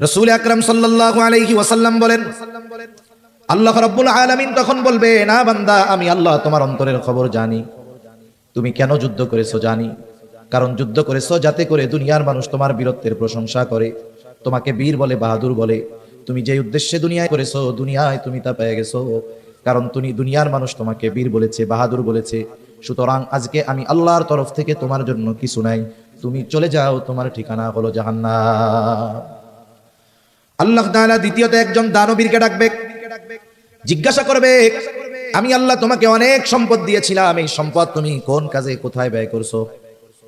রাসূল আকরাম সাল্লাল্লাহু আলাইহি ওয়াসাল্লাম বলেন, আল্লাহ রাব্বুল আলামিন তখন বলবে, না বান্দা, আমি আল্লাহ তোমার অন্তরের খবর জানি। তুমি কেন যুদ্ধ করেছো জানি। কারণ যুদ্ধ করেছো যাতে করে দুনিয়ার মানুষ তোমার বীরত্বের প্রশংসা করে, তোমাকে বীর বলে, বাহাদুর বলে। তুমি যে উদ্দেশ্যে দুনিয়ায় করেছো, দুনিয়ায় তুমি তা পেয়ে গেছো। কারণ তুমি দুনিয়ার মানুষ তোমাকে বীর বলেছে, বাহাদুর বলেছে। সুতরাং আজকে আমি আল্লাহর তরফ থেকে তোমার জন্য কিছু নাই, তুমি চলে যাও, তোমার ঠিকানা হলো জাহান্নাম। আল্লাহ তাআলা দ্বিতীয়ত একজন দানবীরকে ডাকবে, জিজ্ঞাসা করবে, আমি আল্লাহ তোমাকে অনেক সম্পদ দিয়েছিলাম, এই সম্পদ তুমি কোন কাজে কোথায় ব্যয় করছো?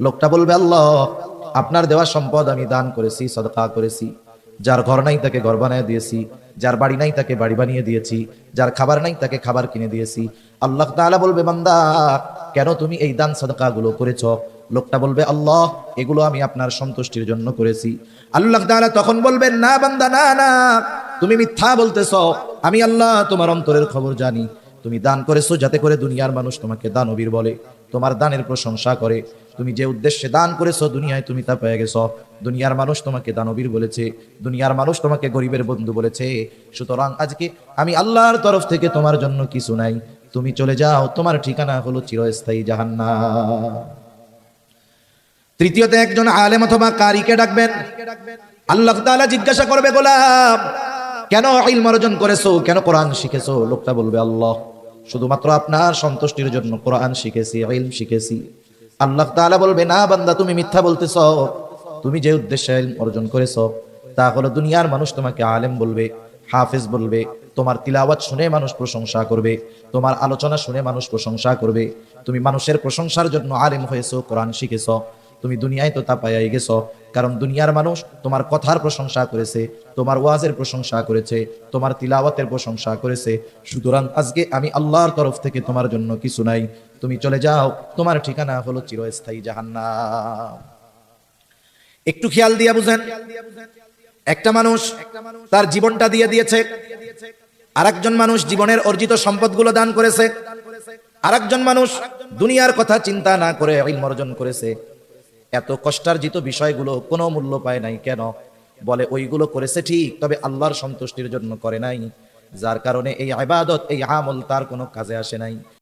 লোকটা বলবে, আল্লাহ, আপনার দেওয়া সম্পদ আমি দান করেছি, সদকা করেছি। যার ঘর নাই তাকে ঘর বানিয়ে দিয়েছি, যার বাড়ি নাই তাকে বাড়ি বানিয়ে দিয়েছি, যার খাবার নাই তাকে খাবার কিনে দিয়েছি। আল্লাহ তাআলা বলবে, বান্দা, কেন তুমি এই দান সদকা গুলো করেছো? লোকটা বলবে, আল্লাহ, এগুলো আমি আপনার সন্তুষ্টির জন্য করেছি। আল্লাহ তাআলা তখন বলবেন, না বান্দা, না না, তুমি মিথ্যা বলতেছো। আমি আল্লাহ তোমার অন্তরের খবর জানি। তুমি দান করেছো যাতে করে দুনিয়ার মানুষ তোমাকে দানবীর বলে, তোমার দানের প্রশংসা করে। তুমি যে উদ্দেশ্যে দান করেছো দুনিয়ায় তুমি তা পেয়ে গেছো। দুনিয়ার মানুষ তোমাকে দানবীর বলেছে, দুনিয়ার মানুষ তোমাকে গরিবের বন্ধু বলেছে। সুতরাং আজকে আমি আল্লাহর তরফ থেকে তোমার জন্য কিছু নাই, তুমি চলে যাও, তোমার ঠিকানা হলো চিরস্থায়ী জাহান্নাম। তৃতীয়তে একজন আলেম অথবা কারিকে ডাকবেন। আল্লাহ তাআলা জিজ্ঞাসা করবে, গোলাম, কেন ইলম অর্জন করেছো, কেন কোরআন শিখেছো? লোকটা বলবে, আল্লাহ, শুধুমাত্র আপনার সন্তুষ্টির জন্য কোরআন শিখেছি, ইলম শিখেছি। আল্লাহ তাআলা বলবে, না বান্দা, তুমি মিথ্যা বলতেছো। তুমি যে উদ্দেশ্যে ইলম অর্জন করেছো তা হলো দুনিয়ার মানুষ তোমাকে আলেম বলবে, হাফেজ বলবে। তোমার তিলাওয়াত শুনে মানুষ প্রশংসা করবে, তোমার আলোচনা শুনে মানুষ প্রশংসা করবে। তুমি মানুষের প্রশংসার জন্য আলেম হয়েছো, কোরআন শিখেছো। তুমি দুনিয়ায় তো তা পাইয়াই গেছো। কারণ দুনিয়ার মানুষ তোমার কথার প্রশংসা করেছে, তোমার ওয়াজের প্রশংসা করেছে, তোমার তিলাওয়াতের প্রশংসা করেছে। সুতরাং আজকে আমি আল্লাহর তরফ থেকে তোমার জন্য কিছু নাই, তুমি চলে যাও, তোমার ঠিকানা হলো চিরস্থায়ী জাহান্নাম। একটু খেয়াল দিয়া বুঝেন, একটা মানুষ তার জীবনটা দিয়ে দিয়েছে, আরেকজন মানুষ জীবনের অর্জিত সম্পদগুলো দান করেছে, আরেকজন মানুষ দুনিয়ার কথা চিন্তা না করে ইলম অর্জন করেছে। এত কষ্টার্জিত বিষয়গুলো কোনো মূল্য পায় নাই। কেন? বলে ওইগুলো করেছে ঠিক, তবে আল্লাহর সন্তুষ্টির জন্য করে নাই, যার কারণে এই ইবাদত, এই আমল তার কোনো কাজে আসে নাই।